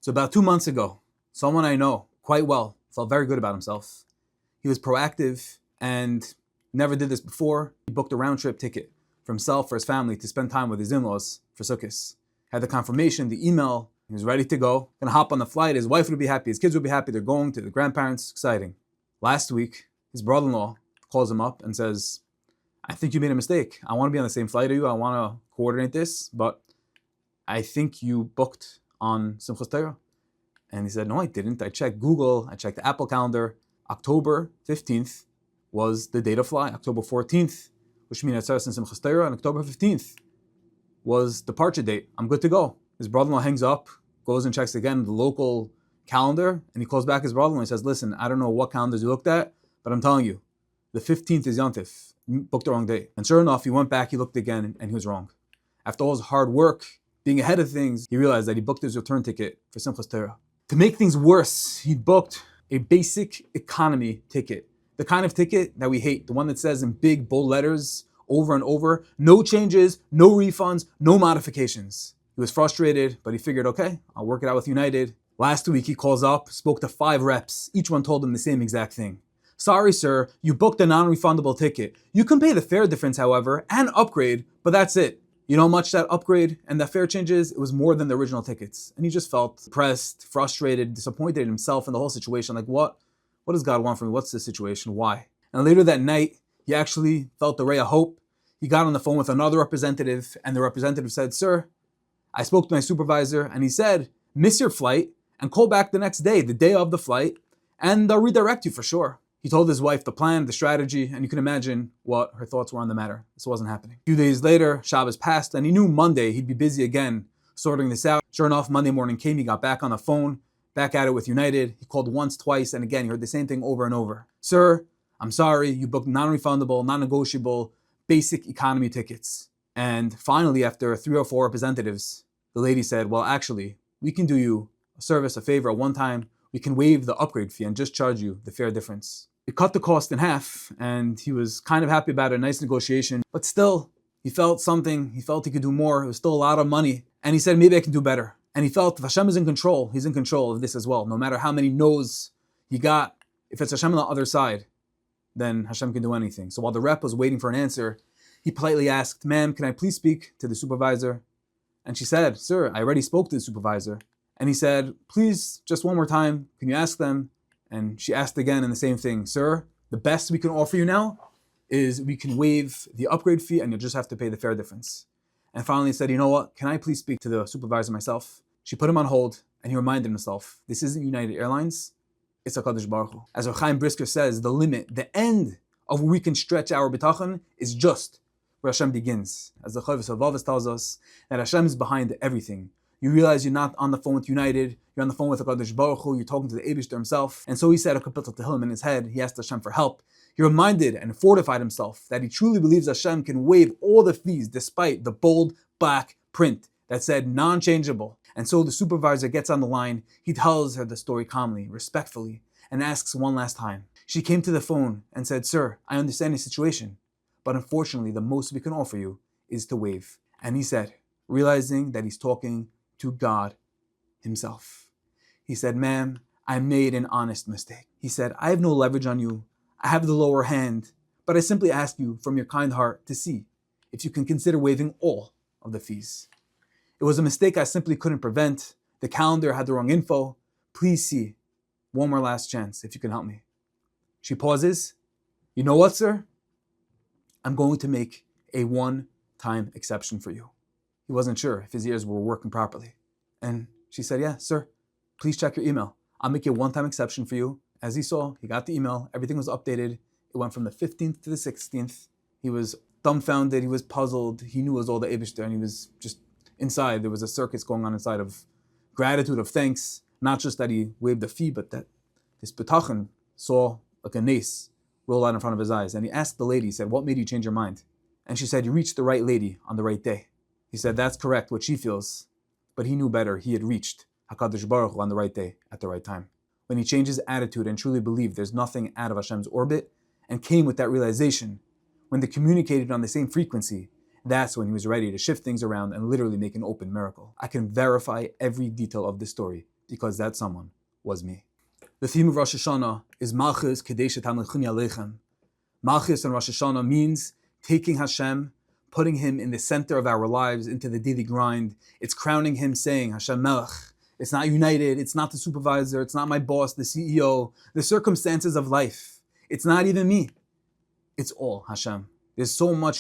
So about 2 months ago, someone I know quite well felt very good about himself. He was proactive and never did this before. He booked a round trip ticket for himself, for his family, to spend time with his in-laws for Sukkot. Had the confirmation, the email, he was ready to go. Gonna hop on the flight, his wife would be happy, his kids would be happy, they're going to the grandparents, exciting. Last week, his brother-in-law calls him up and says, I think you made a mistake. I want to be on the same flight as you, I want to coordinate this, but I think you booked on Simchas Torah. And he said, no, I didn't. I checked Google, I checked the Apple calendar. October 15th was the date of flight. October 14th, which means Atzeres and Simchas Torah, and October 15th was departure date. I'm good to go. His brother-in-law hangs up, goes and checks again the local calendar, and he calls back his brother-in-law and says, listen, I don't know what calendars you looked at, but I'm telling you, the 15th is Yontif. You booked the wrong date. And sure enough, he went back, he looked again, and he was wrong. After all his hard work, being ahead of things, he realized that he booked his return ticket for Simchas Torah. To make things worse, he booked a basic economy ticket. The kind of ticket that we hate, the one that says in big, bold letters over and over, no changes, no refunds, no modifications. He was frustrated, but he figured, okay, I'll work it out with United. Last week, he calls up, spoke to 5 reps. Each one told him the same exact thing. Sorry, sir, you booked a non-refundable ticket. You can pay the fare difference, however, and upgrade, but that's it. You know how much that upgrade and that fare changes? It was more than the original tickets. And he just felt depressed, frustrated, disappointed in himself and the whole situation. Like, what does God want from me? What's the situation? Why? And later that night, he actually felt the ray of hope. He got on the phone with another representative, and the representative said, sir, I spoke to my supervisor, and he said, miss your flight and call back the next day, the day of the flight, and they'll redirect you for sure. He told his wife the plan, the strategy, and you can imagine what her thoughts were on the matter. This wasn't happening. A few days later, Shabbos passed, and he knew Monday he'd be busy again sorting this out. Sure enough, Monday morning came, he got back on the phone, back at it with United. He called once, twice, and again, he heard the same thing over and over. Sir, I'm sorry, you booked non-refundable, non-negotiable, basic economy tickets. And finally, after 3 or 4 representatives, the lady said, well, actually, we can do you a service, a favor, a one-time. We can waive the upgrade fee and just charge you the fare difference. It cut the cost in half, and he was kind of happy about it, a nice negotiation, but still, he felt something, he felt he could do more, it was still a lot of money, and he said, maybe I can do better. And he felt if Hashem is in control, he's in control of this as well. No matter how many no's he got, if it's Hashem on the other side, then Hashem can do anything. So while the rep was waiting for an answer, he politely asked, ma'am, can I please speak to the supervisor? And she said, sir, I already spoke to the supervisor. And he said, please, just one more time, can you ask them? And she asked again and the same thing, sir, the best we can offer you now is we can waive the upgrade fee and you'll just have to pay the fare difference. And finally he said, you know what, can I please speak to the supervisor myself? She put him on hold and he reminded himself, this isn't United Airlines, it's HaKadosh Baruch Hu. As Rav Chaim Brisker says, the limit, the end of where we can stretch our bitachon is just where Hashem begins. As the Chavis Havavis tells us, that Hashem is behind everything. You realize you're not on the phone with United, you're on the phone with HaKadosh Baruch Hu, you're talking to the Eibishter himself. And so he said a kapitel Tehillim in his head, he asked Hashem for help. He reminded and fortified himself that he truly believes Hashem can waive all the fees despite the bold black print that said non-changeable. And so the supervisor gets on the line, he tells her the story calmly, respectfully, and asks one last time. She came to the phone and said, sir, I understand your situation, but unfortunately the most we can offer you is to waive. And he said, realizing that he's talking to God himself. He said, ma'am, I made an honest mistake. He said, I have no leverage on you. I have the lower hand, but I simply ask you from your kind heart to see if you can consider waiving all of the fees. It was a mistake I simply couldn't prevent. The calendar had the wrong info. Please see. One more last chance if you can help me. She pauses. You know what, sir? I'm going to make a one-time exception for you. He wasn't sure if his ears were working properly. And she said, yeah, sir, please check your email. I'll make a one-time exception for you. As he saw, he got the email. Everything was updated. It went from the 15th to the 16th. He was dumbfounded. He was puzzled. He knew it was all the Eibishter, and he was just inside. There was a circus going on inside of gratitude, of thanks. Not just that he waived the fee, but that this bitachon saw like a nace roll out in front of his eyes. And he asked the lady, he said, what made you change your mind? And she said, you reached the right lady on the right day. He said, that's correct, what she feels. But he knew better. He had reached HaKadosh Baruch Hu on the right day, at the right time. When he changed his attitude and truly believed there's nothing out of Hashem's orbit, and came with that realization, when they communicated on the same frequency, that's when he was ready to shift things around and literally make an open miracle. I can verify every detail of this story because that someone was me. The theme of Rosh Hashanah is Malchus Kadeshet HaMelchim Aleichem. Malchus in Rosh Hashanah means taking Hashem, putting Him in the center of our lives, into the daily grind. It's crowning Him, saying, Hashem Melech. It's not United, it's not the supervisor, it's not my boss, the CEO, the circumstances of life. It's not even me. It's all Hashem. There's so much